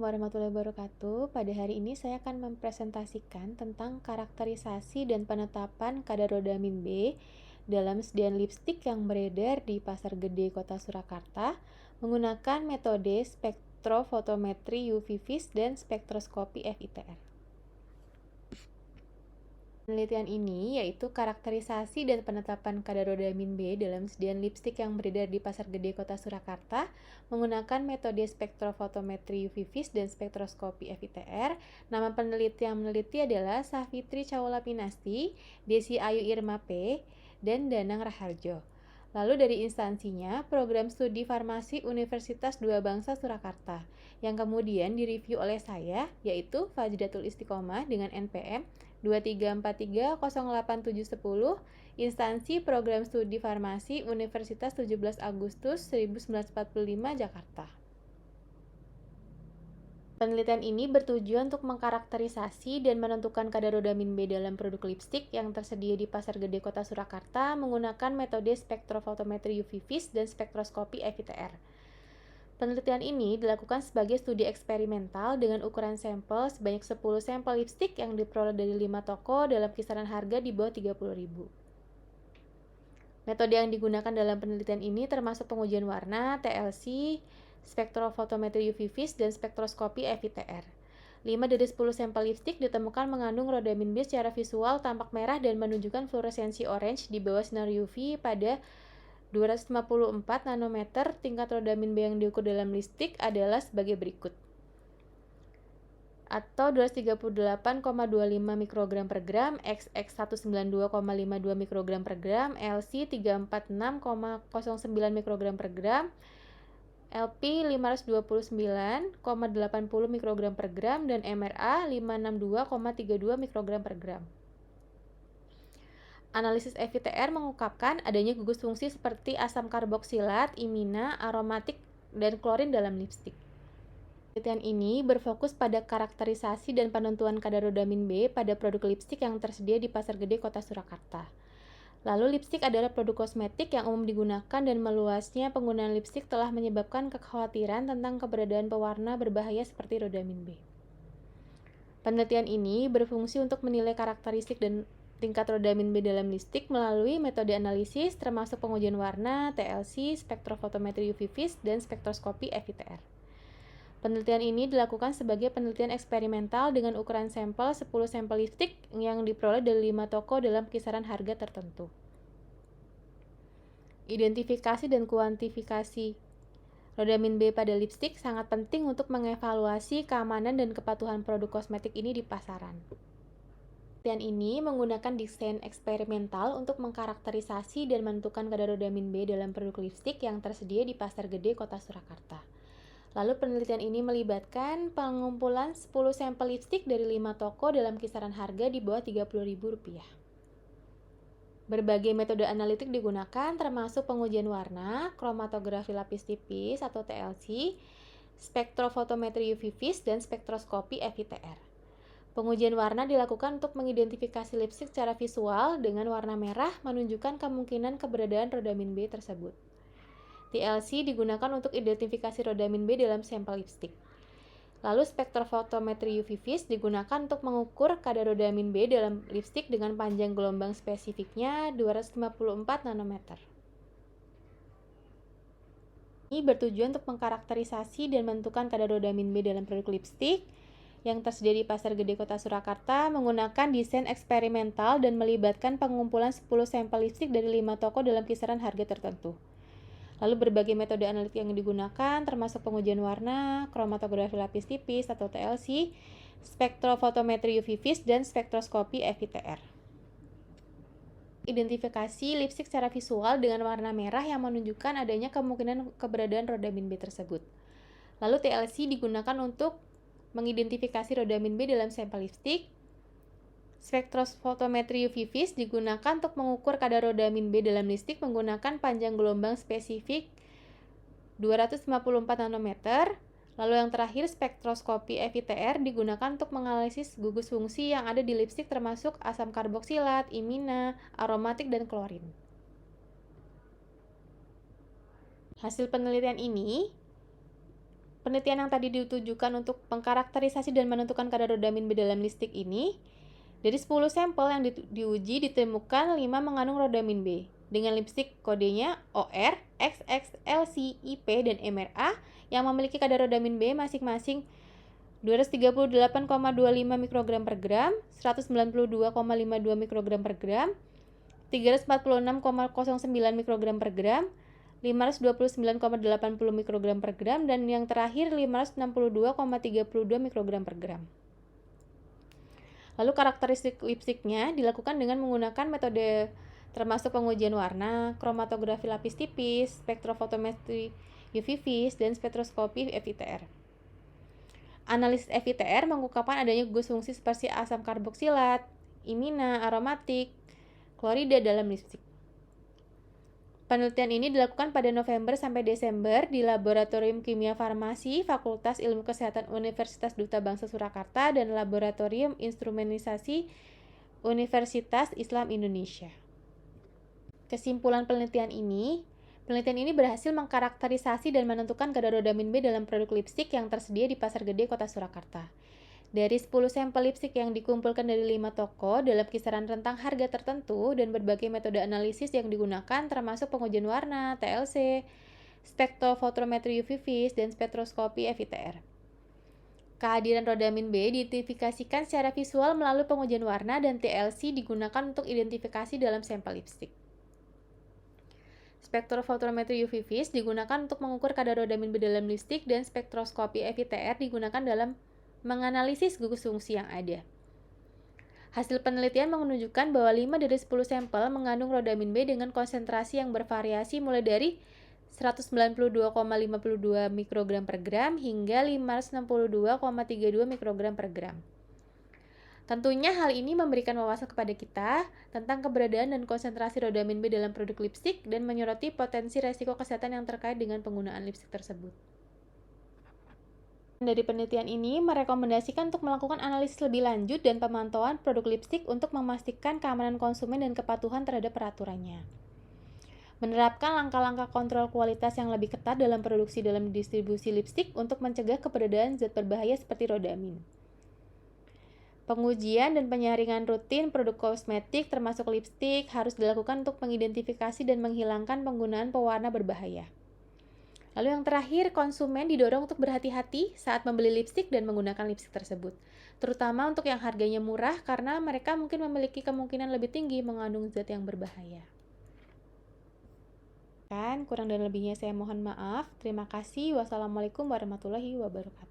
Warahmatullahi wabarakatuh. Pada hari ini saya akan mempresentasikan tentang karakterisasi dan penetapan kadar rodamin B dalam sediaan lipstik yang beredar di Pasar Gede Kota Surakarta menggunakan metode spektrofotometri UV vis dan spektroskopi FITR. Penelitian ini yaitu karakterisasi dan penetapan kadar rodamin B dalam sediaan lipstik yang beredar di Pasar Gede Kota Surakarta menggunakan metode spektrofotometri UV vis dan spektroskopi FITR. Nama peneliti yang meneliti adalah Safitri Caula Pinasti, Desi Ayu Irma P, dan Danang Raharjo. Lalu dari instansinya, Program Studi Farmasi Universitas Dua Bangsa Surakarta, yang kemudian direview oleh saya, yaitu Fajdatul Istiqomah dengan NPM 23430870, instansi Program Studi Farmasi Universitas 17 Agustus 1945, Jakarta. Penelitian ini bertujuan untuk mengkarakterisasi dan menentukan kadar rodamin B dalam produk lipstik yang tersedia di Pasar Gede Kota Surakarta menggunakan metode spektrofotometri UV vis dan spektroskopi FITR. Penelitian ini dilakukan sebagai studi eksperimental dengan ukuran sampel sebanyak 10 sampel lipstik yang diperoleh dari 5 toko dalam kisaran harga di bawah 30.000. Metode yang digunakan dalam penelitian ini termasuk pengujian warna, TLC, spektrofotometri UV vis, dan spektroskopi FITR. 5 dari 10 sampel lipstik ditemukan mengandung rodamin B secara visual tampak merah dan menunjukkan fluoresensi orange di bawah sinar UV pada 254 nanometer. Tingkat rodamin B yang diukur dalam lipstik adalah sebagai berikut, atau 238,25 mikrogram per gram, XX 192,52 mikrogram per gram, LC 346,09 mikrogram per gram, LP 529,80 mikrogram per gram, dan MRA 562,32 mikrogram per gram. Analisis FITR mengungkapkan adanya gugus fungsi seperti asam karboksilat, imina, aromatik, dan klorin dalam lipstik. Penelitian ini berfokus pada karakterisasi dan penentuan kadar rodamin B pada produk lipstik yang tersedia di Pasar Gede Kota Surakarta. Lalu, lipstik adalah produk kosmetik yang umum digunakan dan meluasnya penggunaan lipstik telah menyebabkan kekhawatiran tentang keberadaan pewarna berbahaya seperti rodamin B. Penelitian ini berfungsi untuk menilai karakteristik dan tingkat rodamin B dalam lipstik melalui metode analisis termasuk pengujian warna, TLC, spektrofotometri UV vis, dan spektroskopi FITR. Penelitian ini dilakukan sebagai penelitian eksperimental dengan ukuran sampel 10 sampel lipstik yang diperoleh dari 5 toko dalam kisaran harga tertentu. Identifikasi dan kuantifikasi rodamin B pada lipstik sangat penting untuk mengevaluasi keamanan dan kepatuhan produk kosmetik ini di pasaran. Penelitian ini menggunakan desain eksperimental untuk mengkarakterisasi dan menentukan kadar rodamin B dalam produk lipstik yang tersedia di Pasar Gede Kota Surakarta. Lalu penelitian ini melibatkan pengumpulan 10 sampel lipstik dari 5 toko dalam kisaran harga di bawah Rp30.000. Berbagai metode analitik digunakan termasuk pengujian warna, kromatografi lapis tipis atau TLC, spektrofotometri UV vis, dan spektroskopi FITR. Pengujian warna dilakukan untuk mengidentifikasi lipstik secara visual dengan warna merah menunjukkan kemungkinan keberadaan rodamin B tersebut. TLC digunakan untuk identifikasi rodamin B dalam sampel lipstik. Lalu spektrofotometri UV vis digunakan untuk mengukur kadar rodamin B dalam lipstik dengan panjang gelombang spesifiknya 254 nanometer. Ini bertujuan untuk mengkarakterisasi dan menentukan kadar rodamin B dalam produk lipstik yang tersedia di Pasar Gede Kota Surakarta menggunakan desain eksperimental dan melibatkan pengumpulan 10 sampel lipstik dari 5 toko dalam kisaran harga tertentu. Lalu berbagai metode analitik yang digunakan termasuk pengujian warna, kromatografi lapis tipis atau TLC, spektrofotometri UV vis, dan spektroskopi FITR. Identifikasi lipstik secara visual dengan warna merah yang menunjukkan adanya kemungkinan keberadaan rodamin B tersebut. Lalu TLC digunakan untuk mengidentifikasi rodamin B dalam sampel lipstik. Spektrofotometri UV vis digunakan untuk mengukur kadar rodamin B dalam lipstik menggunakan panjang gelombang spesifik 254 nanometer. Lalu yang terakhir, spektroskopi FITR digunakan untuk menganalisis gugus fungsi yang ada di lipstik termasuk asam karboksilat, imina, aromatik, dan klorin. Hasil penelitian ini Penelitian yang tadi ditujukan untuk mengkarakterisasi dan menentukan kadar rodamin B dalam lipstik ini, dari 10 sampel yang diuji ditemukan 5 mengandung rodamin B dengan lipstik kodenya OR, XX, LC, IP, dan MRA yang memiliki kadar rodamin B masing-masing 238,25 mikrogram per gram, 192,52 mikrogram per gram, 346,09 mikrogram per gram, 529,80 mikrogram per gram, dan yang terakhir 562,32 mikrogram per gram. Lalu karakteristik lipstiknya dilakukan dengan menggunakan metode termasuk pengujian warna, kromatografi lapis tipis, spektrofotometri UV vis, dan spektroskopi FITR. Analisis FITR mengungkapkan adanya gugus fungsi seperti asam karboksilat, imina, aromatik, klorida dalam lipstik. Penelitian ini dilakukan pada November sampai Desember di Laboratorium Kimia Farmasi Fakultas Ilmu Kesehatan Universitas Duta Bangsa Surakarta dan Laboratorium Instrumentasi Universitas Islam Indonesia. Kesimpulan penelitian ini berhasil mengkarakterisasi dan menentukan kadar rodamin B dalam produk lipstik yang tersedia di Pasar Gede Kota Surakarta. Dari 10 sampel lipstik yang dikumpulkan dari 5 toko dalam kisaran rentang harga tertentu dan berbagai metode analisis yang digunakan termasuk pengujian warna, TLC, spektrofotometri UV vis, dan spektroskopi FITR. Kehadiran rodamin B diidentifikasikan secara visual melalui pengujian warna dan TLC digunakan untuk identifikasi dalam sampel lipstik. Spektrofotometri UV vis digunakan untuk mengukur kadar rodamin B dalam lipstik dan spektroskopi FITR digunakan dalam menganalisis gugus fungsi yang ada. Hasil penelitian menunjukkan bahwa 5 dari 10 sampel mengandung rodamin B dengan konsentrasi yang bervariasi mulai dari 192,52 mikrogram per gram hingga 562,32 mikrogram per gram. Tentunya hal ini memberikan wawasan kepada kita tentang keberadaan dan konsentrasi rodamin B dalam produk lipstik dan menyoroti potensi resiko kesehatan yang terkait dengan penggunaan lipstik tersebut. Dari penelitian ini merekomendasikan untuk melakukan analisis lebih lanjut dan pemantauan produk lipstik untuk memastikan keamanan konsumen dan kepatuhan terhadap peraturannya. Menerapkan langkah-langkah kontrol kualitas yang lebih ketat dalam produksi dalam distribusi lipstik untuk mencegah keberadaan zat berbahaya seperti rodamin. Pengujian dan penyaringan rutin produk kosmetik termasuk lipstik harus dilakukan untuk mengidentifikasi dan menghilangkan penggunaan pewarna berbahaya. Lalu yang terakhir, konsumen didorong untuk berhati-hati saat membeli lipstik dan menggunakan lipstik tersebut, terutama untuk yang harganya murah karena mereka mungkin memiliki kemungkinan lebih tinggi mengandung zat yang berbahaya. Kurang dan lebihnya saya mohon maaf. Terima kasih. Wassalamualaikum warahmatullahi wabarakatuh.